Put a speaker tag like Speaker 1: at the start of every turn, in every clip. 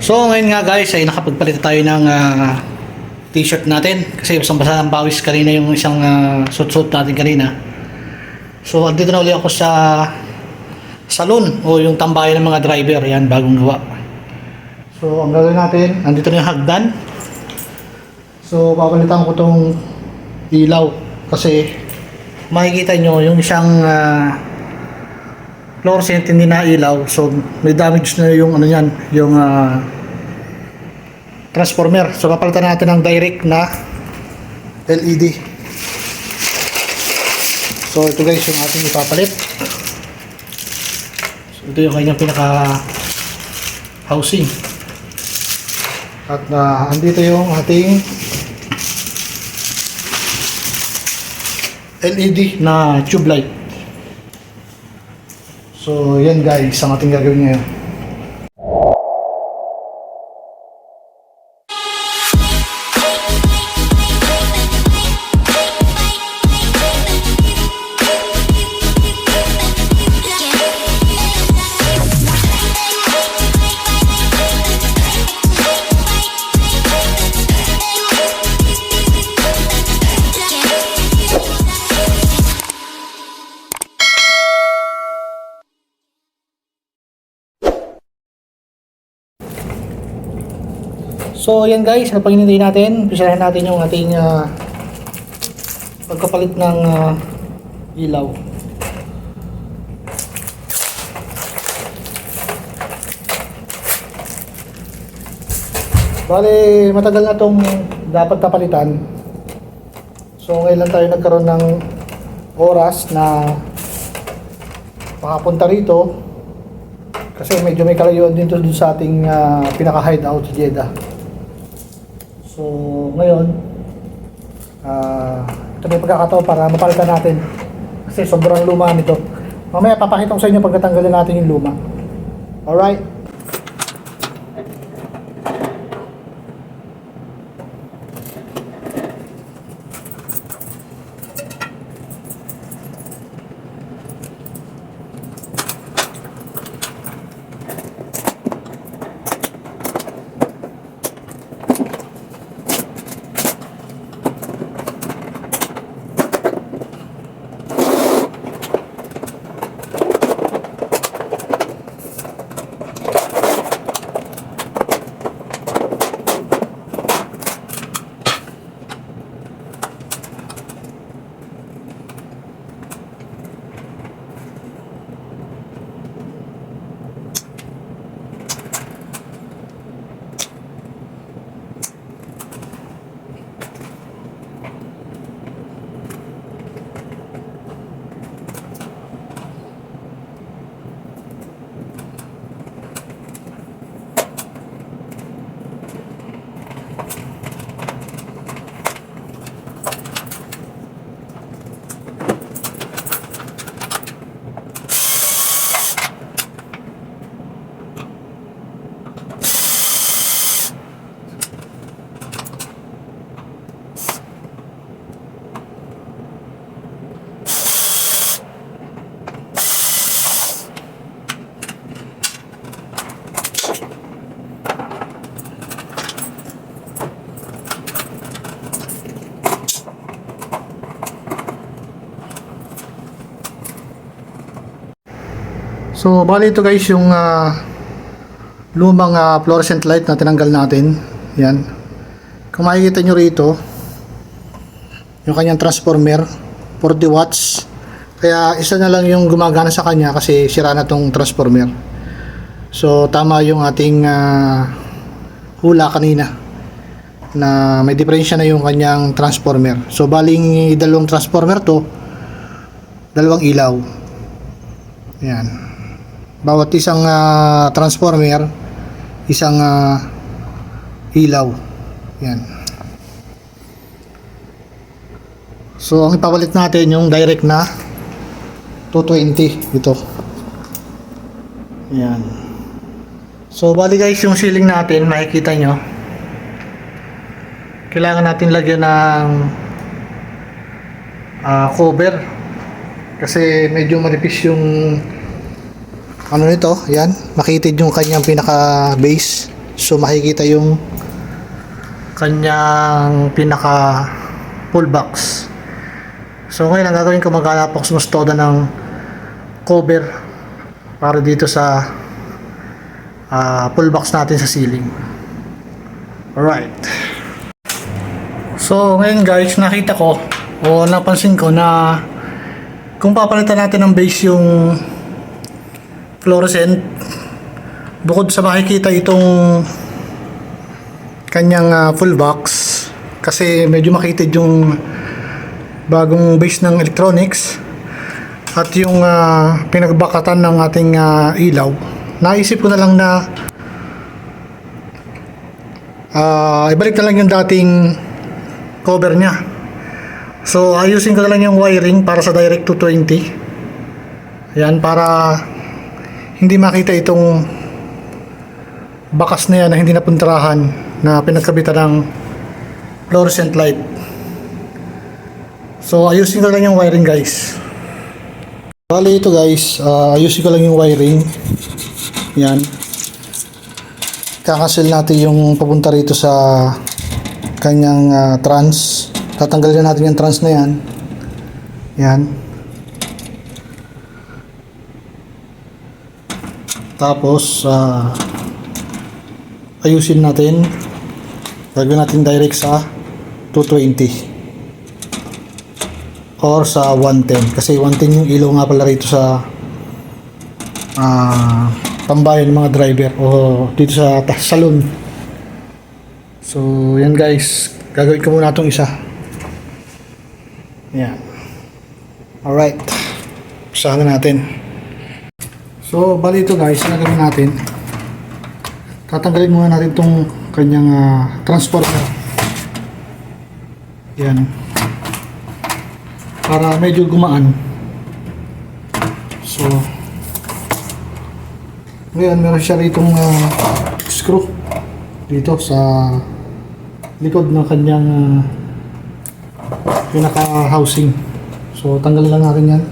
Speaker 1: So ngayon nga guys ay nakapagpalit tayo ng t-shirt natin kasi basang-basa ng pawis kanina yung isang suit natin kanina. So andito na ulit ako sa salon o yung tambayan ng mga driver. Yan, bagong gawa. So ang gagawin natin, andito na yung hagdan. So papalitan ko tong ilaw kasi makikita nyo yung isang fluorescent hindi na ilaw, so may damage na yung ano yan, yung transformer. So papalitan natin ng direct na LED. So ito guys yung ating ipapalit. So ito yung kanyang pinaka housing. At andito yung ating LED na tube light. So yan guys ang ating gagawin ngayon. So yan guys, ano pang hinintay natin? Pisahin natin yung ating pagkapalit ng ilaw. Bale, matagal na tong dapat kapalitan. So ngayon lang tayo nagkaroon ng oras na makapunta rito kasi medyo may kalayuan din doon sa ating pinaka-hideout sa Jeddah. So, ngayon, ito may pagkakataon para mapalitan natin kasi sobrang luma nito. Mamaya papakita ko sa inyo pagkatanggalin natin yung luma. Alright? So, bali ito guys yung lumang fluorescent light na tinanggal natin. Yan. Kung makikita nyo rito, yung kanyang transformer, 40 watts. Kaya isa na lang yung gumagana sa kanya kasi sira na tong transformer. So, tama yung ating hula kanina na may diferensya na yung kanyang transformer. So, baling dalawang transformer to, dalawang ilaw. Yan. Bawat isang transformer, isang ilaw. Yan. So, ang ipapalit natin yung direct na 220 ito. Yan. So, bali guys, yung ceiling natin, makikita nyo. Kailangan natin lagyan ng cover kasi medyo manipis yung ano nito, yan, makitid yung kanyang pinaka base. So makikita yung kanyang pinaka pull box. So ngayon ang gagawin ko, maghanap ako sa Mustoda ng cover para dito sa pull box natin sa ceiling. Alright. So ngayon guys, nakita ko o napansin ko na kung papalitan natin ng base yung fluorescent, bukod sa makikita itong kanyang full box, kasi medyo makitid yung bagong base ng electronics at yung pinagbakatan ng ating ilaw, naisip ko na lang na ibalik na lang yung dating cover niya. So ayusin ko na lang yung wiring para sa direct 220. Yan, para hindi makita itong bakas na yan na hindi napuntarahan na pinagkabitan ng fluorescent light. So ayusin ko lang yung wiring guys. Bali ito guys, ayusin ko lang yung wiring. Yan. Kakasil natin yung papunta rito sa kanyang trans. Tatanggalin natin yung trans na yan. Yan. Tapos ayusin natin. Gagawin natin direct sa 220 or sa 110, kasi 110 yung ilaw nga pala rito sa tambayan ng mga driver o dito sa salon. So yan guys, gagawin ko muna itong isa. Yan. Alright, usahan na natin. So bali ito guys, ang gagawin natin, tatanggalin muna natin itong kanyang transformer. Yan, para medyo gumaan. So ngayon meron siya ritong screw dito sa likod ng kanyang pinaka housing. So tanggalin lang natin yan.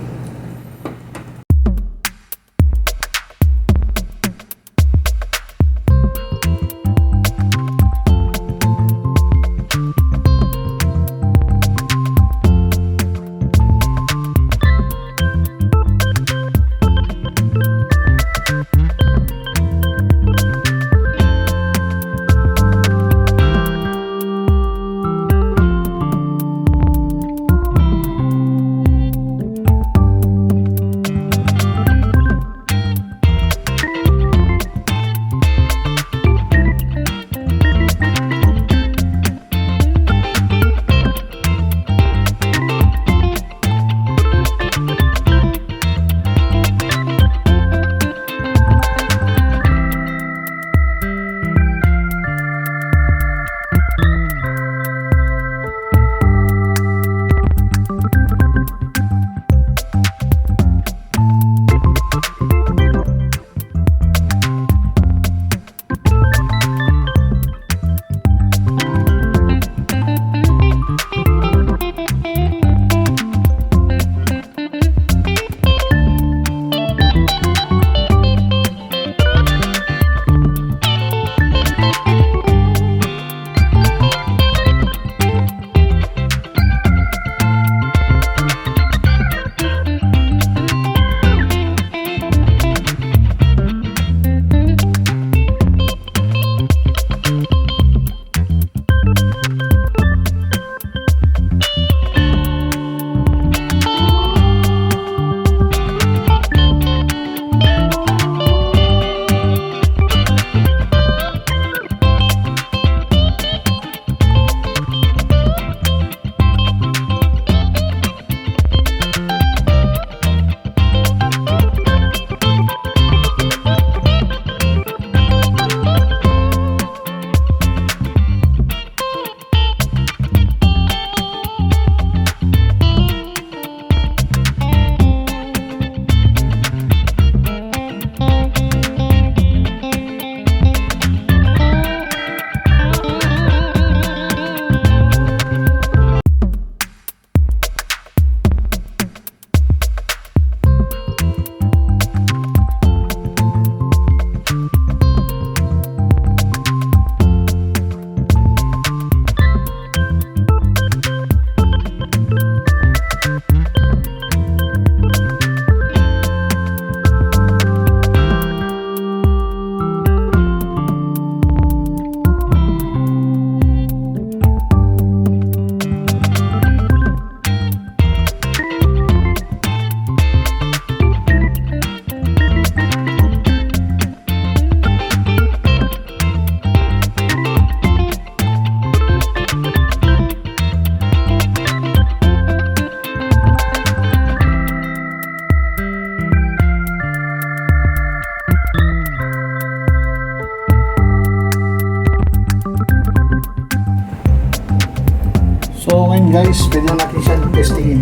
Speaker 1: ngayon guys, pwede na natin siya testingin.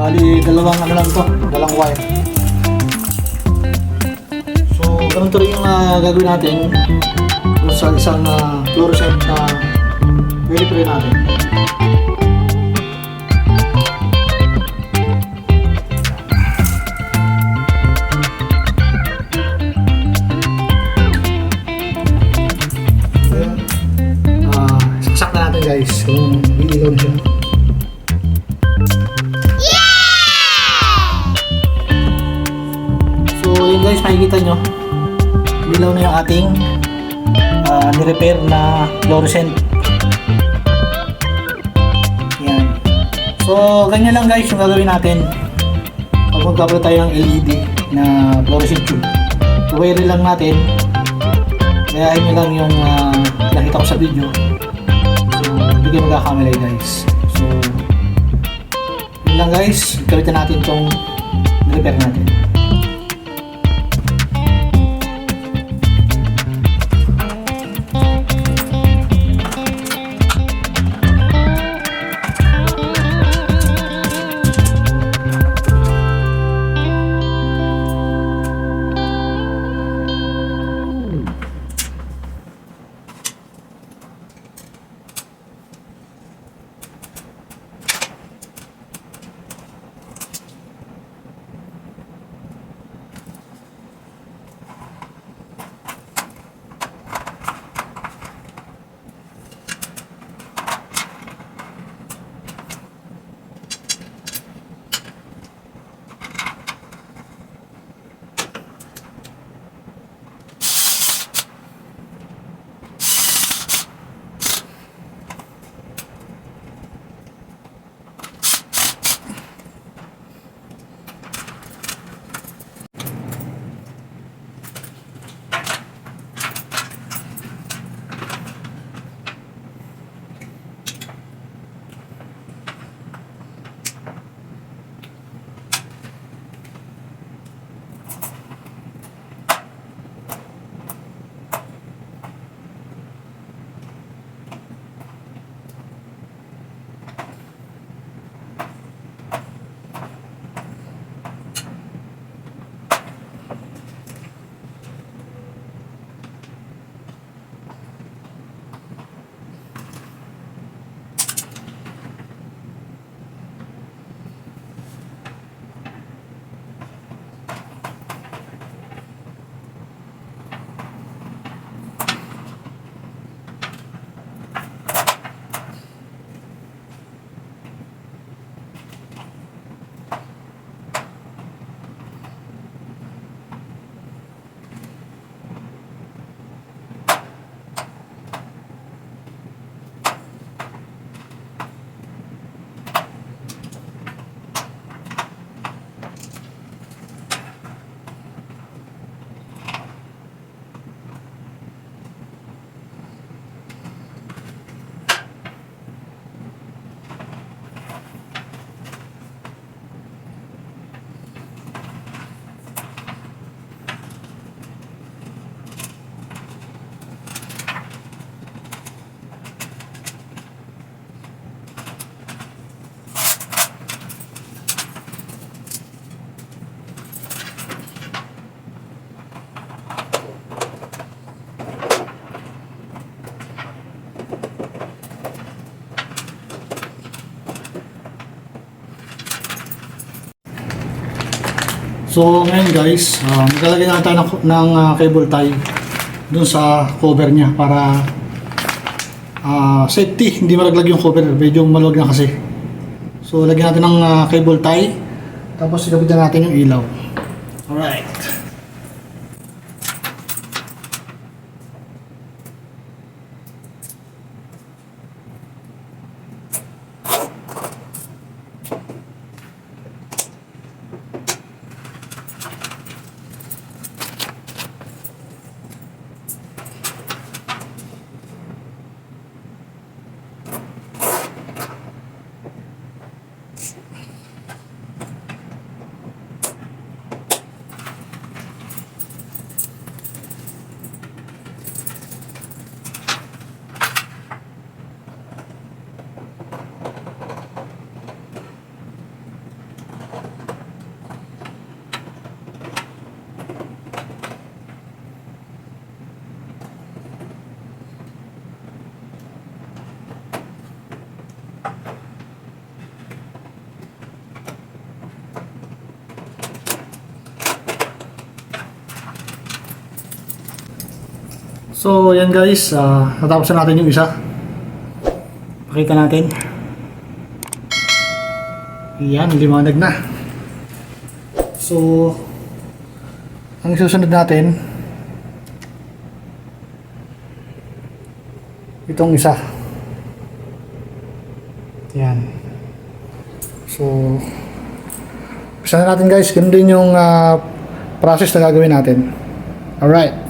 Speaker 1: Bali, dalawang ano lang to, dalawang wire. So, ganun rin yung gagawin natin dun sa isang fluorescent na verify natin. Saksak na natin guys, kung iilaw siya. Yun guys, makikita nyo ilaw na yung ating ni-repair na fluorescent. Yan. So ganyan lang guys yung gagawin natin pag magkabalo tayo ng LED na fluorescent tube. Wire lang natin, kaya nyo lang yung nakita ko sa video. So hindi kayo magkakamali guys. So yun lang guys, gamitin natin itong ni-repair natin. So ngayon guys, maglalagay na tayo ng cable tie dun sa cover niya para safety, hindi malaglag yung cover, medyo maluwag na kasi. So lagyan natin ng cable tie, tapos igabitan natin yung ilaw. Alright. So, yan guys, natapos na natin yung isa. Pakita natin. Yan, liwanag na. So, ang susunod natin, itong isa. Yan. So, isa na natin guys, ganun din yung process na gagawin natin. Alright.